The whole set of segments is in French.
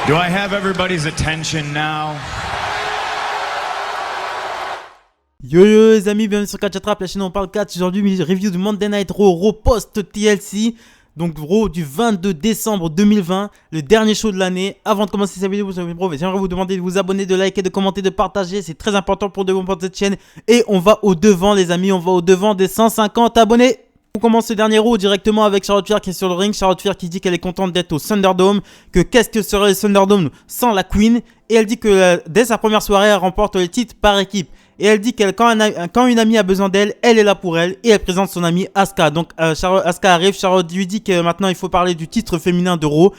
Do I have everybody's attention now? Yo les amis, bienvenue sur Catch Attrape, la chaîne où on parle catch. Aujourd'hui, review du Monday Night Raw post TLC. Donc Raw du 22 décembre 2020, le dernier show de l'année. Avant de commencer cette vidéo, j'aimerais vous demander de vous abonner, de liker, de commenter, de partager. C'est très important pour cette chaîne. Et on va au devant les amis, on va au devant des 150 abonnés. On commence ce dernier Raw directement avec Charlotte Flair qui est sur le ring. Charlotte Flair qui dit qu'elle est contente d'être au Thunderdome, que qu'est-ce que serait le Thunderdome sans la Queen. Et elle dit que dès sa première soirée, elle remporte le titre par équipe. Et elle dit que quand une amie a besoin d'elle, elle est là pour elle. Et elle présente son amie Asuka. Donc Asuka arrive, Charlotte lui dit que maintenant il faut parler du titre féminin de Raw.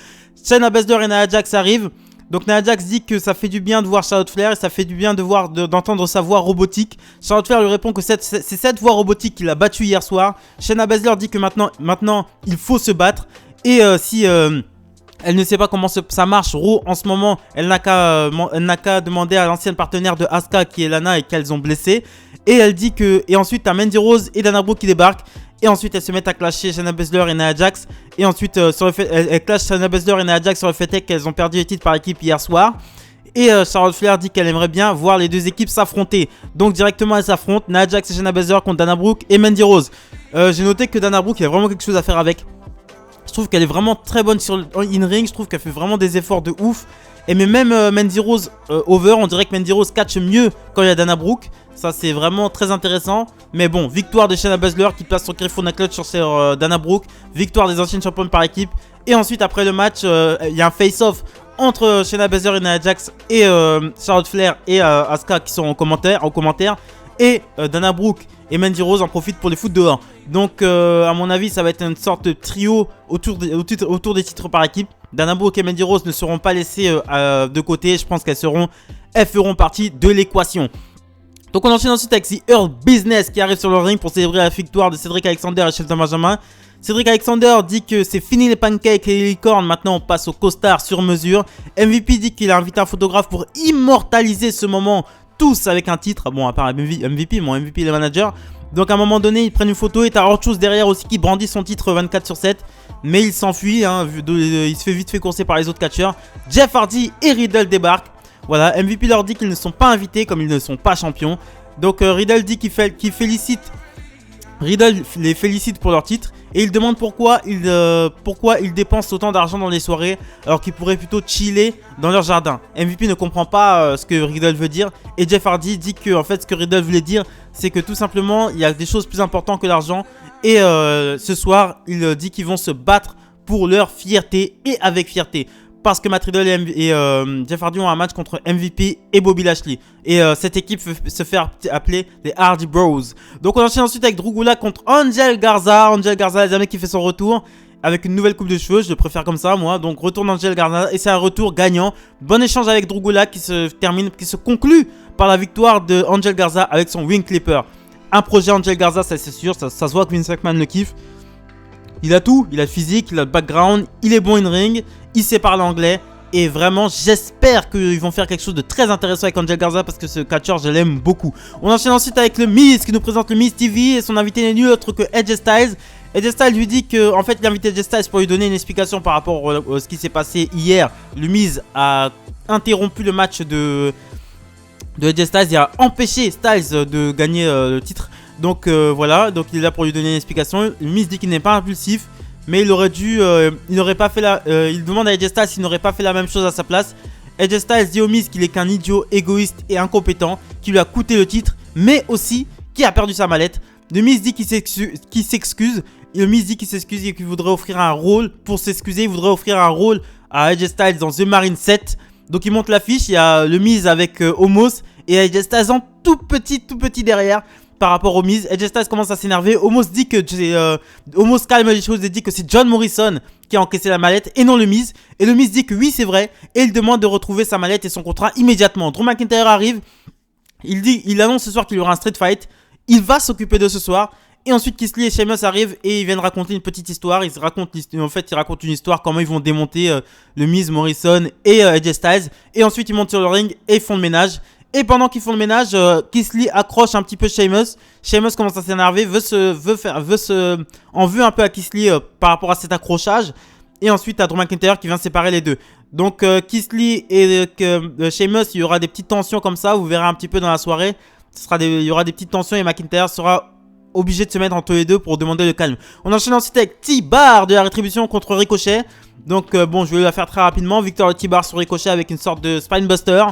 Shayna Baszler et Nia Jax arrivent. Donc Nia Jax dit que ça fait du bien de voir Charlotte Flair et ça fait du bien d'entendre sa voix robotique. Charlotte Flair lui répond que c'est cette voix robotique qui l'a battue hier soir. Shayna Baszler dit que maintenant il faut se battre. Et si elle ne sait pas comment ça marche, Raw en ce moment, elle n'a qu'à demander à l'ancienne partenaire de Asuka qui est Lana et qu'elles ont blessé. Et elle dit que. Et ensuite, t'as Mandy Rose et Dana Brooke qui débarquent. Et ensuite, elles se mettent à clasher Shayna Baszler et Nia Jax. Et ensuite, elle clash Shayna Baszler et Nia Jax sur le fait qu'elles ont perdu les titres par équipe hier soir. Et Charlotte Flair dit qu'elle aimerait bien voir les deux équipes s'affronter. Donc directement, elles s'affrontent. Nia Jax et Shayna Baszler contre Dana Brooke et Mandy Rose. J'ai noté que Dana Brooke, il y a vraiment quelque chose à faire avec. Je trouve qu'elle est vraiment très bonne in-ring. Je trouve qu'elle fait vraiment des efforts de ouf. Et mais même Mandy Rose over, on dirait que Mandy Rose catch mieux quand il y a Dana Brooke. Ça c'est vraiment très intéressant. Mais bon, victoire de Shayna Baszler qui place son California Clutch sur Dana Brooke. Victoire des anciennes championnes par équipe. Et ensuite après le match, il y a un face-off entre Shayna Baszler et Nia Jax et Charlotte Flair et Asuka qui sont en commentaire. Et Dana Brooke et Mandy Rose en profitent pour les foutre dehors. Donc à mon avis ça va être une sorte de trio autour des titres par équipe. Dana Brooke et Mandy Rose ne seront pas laissées de côté. Je pense qu'elles feront partie de l'équation. Donc on enchaîne ensuite avec The Hurt Business qui arrive sur le ring pour célébrer la victoire de Cedric Alexander et Shelton Benjamin. Cedric Alexander dit que c'est fini les pancakes et les licornes, maintenant on passe au costard sur mesure. MVP dit qu'il a invité un photographe pour immortaliser ce moment tous avec un titre. Bon, à part MVP, mon MVP le manager. Donc à un moment donné, ils prennent une photo et t'as Horchus derrière aussi qui brandit son titre 24/7. Mais il s'enfuit, hein, il se fait vite fait courser par les autres catcheurs. Jeff Hardy et Riddle débarquent. Voilà, MVP leur dit qu'ils ne sont pas invités comme ils ne sont pas champions. Donc Riddle dit Riddle les félicite pour leur titre. Et il demande pourquoi ils dépensent autant d'argent dans les soirées alors qu'ils pourraient plutôt chiller dans leur jardin. MVP ne comprend pas ce que Riddle veut dire. Et Jeff Hardy dit que en fait ce que Riddle voulait dire c'est que tout simplement il y a des choses plus importantes que l'argent. Et ce soir il dit qu'ils vont se battre pour leur fierté et avec fierté. Parce que Matt Riddle et Jeff Hardy ont un match contre MVP et Bobby Lashley. Et cette équipe se fait appeler les Hardy Bros. Donc on enchaîne ensuite avec Drew Gulak contre Angel Garza. Angel Garza, les amis, qui fait son retour avec une nouvelle coupe de cheveux. Je le préfère comme ça, moi. Donc retour d'Angel Garza. Et c'est un retour gagnant. Bon échange avec Drew Gulak qui se conclut par la victoire de Angel Garza avec son Wing Clipper. Un projet Angel Garza, ça c'est sûr. Ça se voit que Vince McMahon le kiffe. Il a tout, il a le physique, il a le background, il est bon in ring, il sait parler anglais. Et vraiment, j'espère qu'ils vont faire quelque chose de très intéressant avec Angel Garza parce que ce catcheur, je l'aime beaucoup. On enchaîne ensuite avec le Miz qui nous présente le Miz TV et son invité n'est nul autre que Edge Styles. Edge Styles lui dit que, en fait, il a invité Edge Styles pour lui donner une explication par rapport à ce qui s'est passé hier. Le Miz a interrompu le match de Edge Styles et a empêché Styles de gagner le titre. Donc voilà, donc il est là pour lui donner une explication. Le Miz dit qu'il n'est pas impulsif, mais il aurait dû, il n'aurait pas fait il demande à Edge Styles s'il n'aurait pas fait la même chose à sa place. Edge Styles dit au Miz qu'il est qu'un idiot, égoïste et incompétent, qui lui a coûté le titre, mais aussi qui a perdu sa mallette. Le Miz dit qu'il s'excuse. Le Miz dit qu'il s'excuse et qu'il voudrait offrir un rôle pour s'excuser. Il voudrait offrir un rôle à Edge Styles dans The Marine 7. Donc il monte l'affiche, il y a le Miz avec Omos et Edge Styles en tout petit derrière. Par rapport au Miz, Edge Styles commence à s'énerver. Omos dit que Omos calme les choses et dit que c'est John Morrison qui a encaissé la mallette et non le Miz. Et le Miz dit que oui, c'est vrai. Et il demande de retrouver sa mallette et son contrat immédiatement. Drew McIntyre arrive. Il annonce ce soir qu'il y aura un street fight. Il va s'occuper de ce soir. Et ensuite, Keith Lee et Sheamus arrivent et ils viennent raconter une petite histoire. Ils racontent une histoire, comment ils vont démonter le Miz, Morrison et Edge Styles. Et ensuite, ils montent sur le ring et ils font le ménage. Et pendant qu'ils font le ménage, Keith Lee accroche un petit peu Sheamus. Sheamus commence à s'énerver, veut un peu à Keith Lee par rapport à cet accrochage. Et ensuite, t'as Drew McIntyre qui vient séparer les deux. Donc, Keith Lee et Sheamus, il y aura des petites tensions comme ça. Vous verrez un petit peu dans la soirée. Il y aura des petites tensions et McIntyre sera obligé de se mettre entre les deux pour demander le calme. On enchaîne ensuite avec T-Bar de la Rétribution contre Ricochet. Donc, bon, je vais la faire très rapidement. Victoire de T-Bar sur Ricochet avec une sorte de Spinebuster.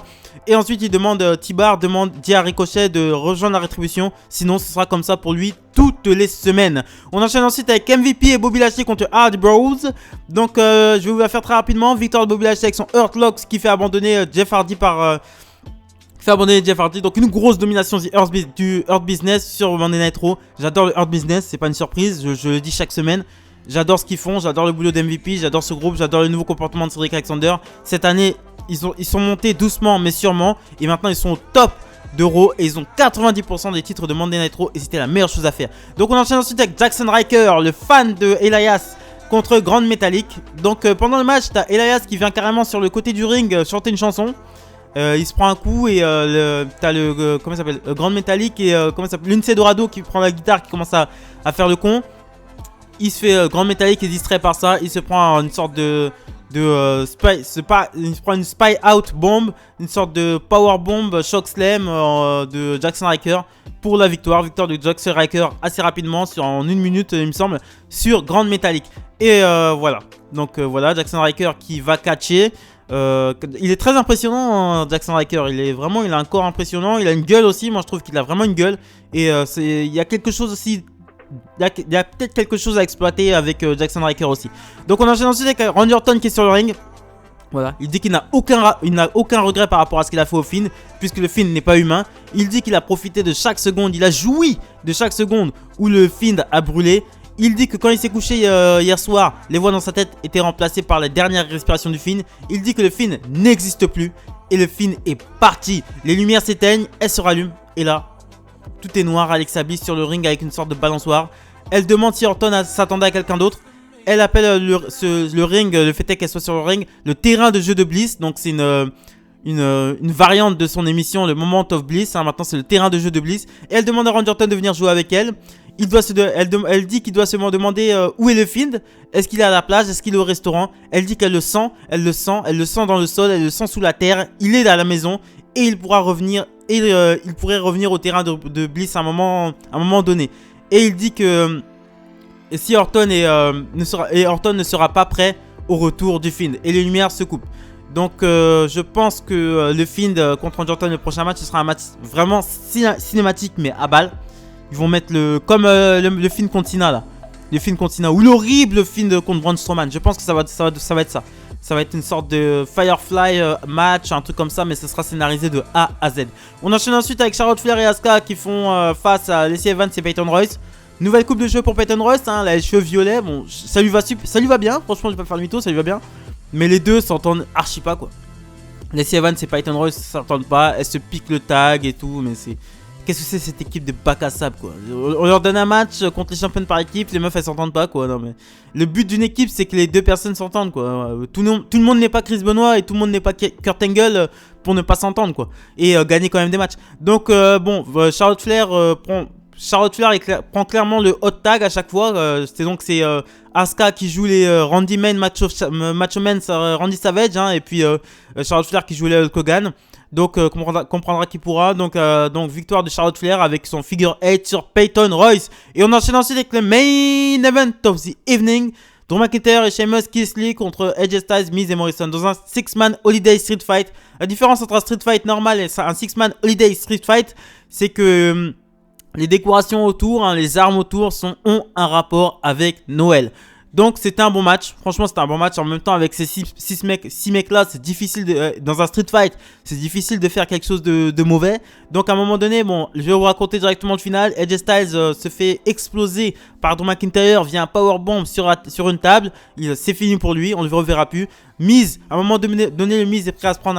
Et ensuite, T-Bar dit à Ricochet de rejoindre la Rétribution. Sinon, ce sera comme ça pour lui toutes les semaines. On enchaîne ensuite avec MVP et Bobby Lashley contre Hardy Bros. Donc, je vais vous la faire très rapidement. Victoire de Bobby Lashley avec son Hurt Lock qui fait abandonner Jeff Hardy donc une grosse domination du Hurt Business sur Monday Night Raw. J'adore le Hurt Business, c'est pas une surprise, je le dis chaque semaine. J'adore ce qu'ils font, j'adore le boulot d'MVP, j'adore ce groupe, j'adore le nouveau comportement de Cedric Alexander. Cette année, ils sont montés doucement mais sûrement. Et maintenant, ils sont au top de Raw et ils ont 90% des titres de Monday Night Raw. Et c'était la meilleure chose à faire. Donc on enchaîne ensuite avec Jackson Ryker, le fan de Elias, contre Grand Metalik. Donc pendant le match, t'as Elias qui vient carrément sur le côté du ring chanter une chanson. Il se prend un coup et t'as comment ça s'appelle, Grand Metalik et comment ça s'appelle, Lince Dorado qui prend la guitare, qui commence à faire le con. Il se fait Grand Metalik est distrait par ça. Il se prend une sorte il se prend une spy out bomb, une sorte de power bomb shock slam de Jackson Ryker pour la victoire de Jackson Ryker assez rapidement en 1 minute il me semble sur Grand Metalik. Et voilà, donc voilà Jackson Ryker qui va catcher. Il est très impressionnant, Jackson Ryker. Il a un corps impressionnant. Il a une gueule aussi. Moi, je trouve qu'il a vraiment une gueule. Et il y a quelque chose aussi. Il y a peut-être quelque chose à exploiter avec Jackson Ryker aussi. Donc, on enchaîne ensuite avec Randy Orton qui est sur le ring. Voilà, il dit qu'il n'a aucun regret par rapport à ce qu'il a fait au Fiend, puisque le Fiend n'est pas humain. Il dit qu'il a profité de chaque seconde. Il a joui de chaque seconde où le Fiend a brûlé. Il dit que quand il s'est couché hier soir, les voix dans sa tête étaient remplacées par la dernière respiration du Fiend. Il dit que le Fiend n'existe plus et le Fiend est parti. Les lumières s'éteignent, elles se rallument et là, tout est noir. Alexa Bliss sur le ring avec une sorte de balançoire. Elle demande si Orton s'attendait à quelqu'un d'autre. Elle appelle le ring, le fait est qu'elle soit sur le ring, le terrain de jeu de Bliss. Donc c'est une variante de son émission, le Moment of Bliss. Maintenant c'est le terrain de jeu de Bliss. Et elle demande à Randy Orton de venir jouer avec elle. Elle dit qu'il doit se demander où est le Fiend. Est-ce qu'il est à la plage? Est-ce qu'il est au restaurant? Elle dit qu'elle le sent. Elle le sent dans le sol. Elle le sent sous la terre. Il est à la maison. Et il pourra revenir. Et il pourrait revenir au terrain de Bliss à un moment donné. Et il dit que si Orton ne sera pas prêt au retour du Fiend. Et les lumières se coupent. Donc je pense que le Fiend contre Randy Orton, le prochain match, ce sera un match vraiment cinématique mais à balle. Ils vont mettre comme le Fiend contre Cena là. Le Fiend contre Cena ou l'horrible Fiend contre Braun Strowman. Je pense que ça va être ça. Ça va être une sorte de Firefly match, un truc comme ça, mais ce sera scénarisé de A à Z. On enchaîne ensuite avec Charlotte Flair et Asuka qui font face à Lacey Evans et Peyton Royce. Nouvelle coupe de cheveux pour Peyton Royce, hein, elle a les cheveux violets. Bon, ça lui va bien. Franchement, je vais pas faire le mytho, ça lui va bien. Mais les deux s'entendent archi pas quoi. Lacey Evans et Peyton Royce s'entendent pas. Elles se piquent le tag et tout, mais c'est... Qu'est-ce que c'est cette équipe de bac à sable quoi? On leur donne un match contre les championnes par équipe, les meufs elles s'entendent pas quoi. Non mais le but d'une équipe c'est que les deux personnes s'entendent quoi. Tout le monde n'est pas Chris Benoit et tout le monde n'est pas Kurt Angle pour ne pas s'entendre quoi. Et gagner quand même des matchs. Donc bon, Charlotte Flair prend clairement le hot tag à chaque fois. C'est Asuka qui joue les Randy Man, Macho Man, Randy Savage, hein, et puis Charlotte Flair qui joue les Hulk Hogan. Donc comprendra qui pourra. Donc victoire de Charlotte Flair avec son figure 8 sur Peyton Royce. Et on enchaîne ensuite avec le main event of the evening. Drew McIntyre et Sheamus Keith Lee contre AJ Styles, Miz et Morrison dans un 6-man Holiday Street Fight. La différence entre un Street Fight normal et un 6-man Holiday Street Fight, c'est que les décorations autour, hein, les armes autour ont un rapport avec Noël. Donc c'était un bon match, franchement c'était un bon match. En même temps avec ces 6 mecs là, c'est difficile dans un street fight, c'est difficile de faire quelque chose de mauvais. Donc à un moment donné, bon, je vais vous raconter directement le final. AJ Styles se fait exploser par Drew McIntyre via un powerbomb sur une table. C'est fini pour lui, on ne le reverra plus. Miz, à un moment donné, le Miz est prêt à se prendre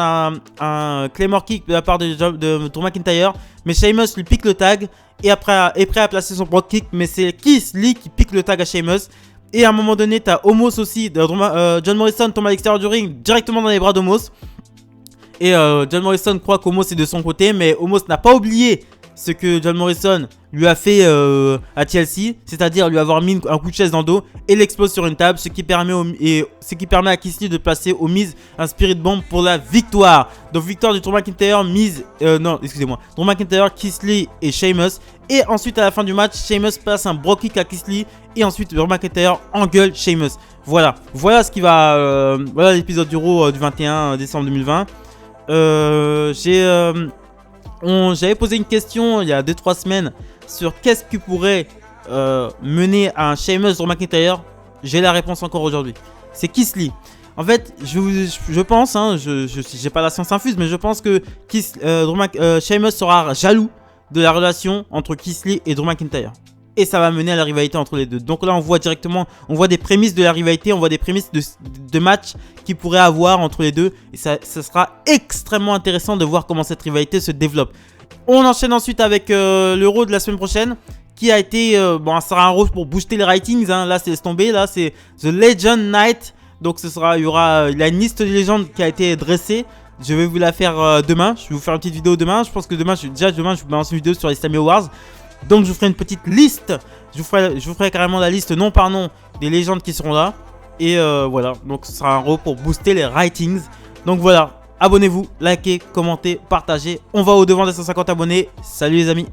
un Claymore Kick de la part de Drew McIntyre. Mais Sheamus lui pique le tag et après est prêt à placer son Brock Kick. Mais c'est Keith Lee qui pique le tag à Sheamus. Et à un moment donné, t'as Omos aussi. John Morrison tombe à l'extérieur du ring directement dans les bras d'Omos. Et John Morrison croit qu'Omos est de son côté. Mais Omos n'a pas oublié ce que John Morrison lui a fait à TLC, c'est-à-dire lui avoir mis un coup de chaise dans le dos et l'explose sur une table, ce qui permet à Keith Lee de placer au Miz un Spirit Bomb pour la victoire. Donc victoire de Drew McIntyre, Drew McIntyre, Keith Lee et Sheamus. Et ensuite à la fin du match, Sheamus passe un Brogue Kick à Keith Lee et ensuite Drew McIntyre engueule Sheamus. Voilà ce qui va, voilà l'épisode du Raw du 21 décembre 2020. J'avais posé une question il y a 2-3 semaines sur qu'est-ce qui pourrait mener à un Sheamus Drew McIntyre. J'ai la réponse encore aujourd'hui. C'est Keith Lee. En fait, je pense, j'ai pas la science infuse, mais je pense que Sheamus sera jaloux de la relation entre Keith Lee et Drew McIntyre. Et ça va mener à la rivalité entre les deux. Donc là, on voit des prémices de la rivalité, on voit des prémices de match qu'il pourrait avoir entre les deux. Et ça sera extrêmement intéressant de voir comment cette rivalité se développe. On enchaîne ensuite avec le Raw de la semaine prochaine, qui a été, ça sera un Raw pour booster les ratings. Hein. Là, c'est laisse tomber. Là, c'est The Legend Night. Donc il y a une liste de légendes qui a été dressée. Je vais vous la faire demain. Je vais vous faire une petite vidéo demain. Je pense que demain, je vous balance une vidéo sur les Slammy Awards. Donc je vous ferai une petite liste. Je vous ferai carrément la liste nom par nom des légendes qui seront là. Et voilà. Donc ce sera un Raw pour booster les ratings. Donc voilà. Abonnez-vous, likez, commentez, partagez. On va au devant des 150 abonnés. Salut les amis.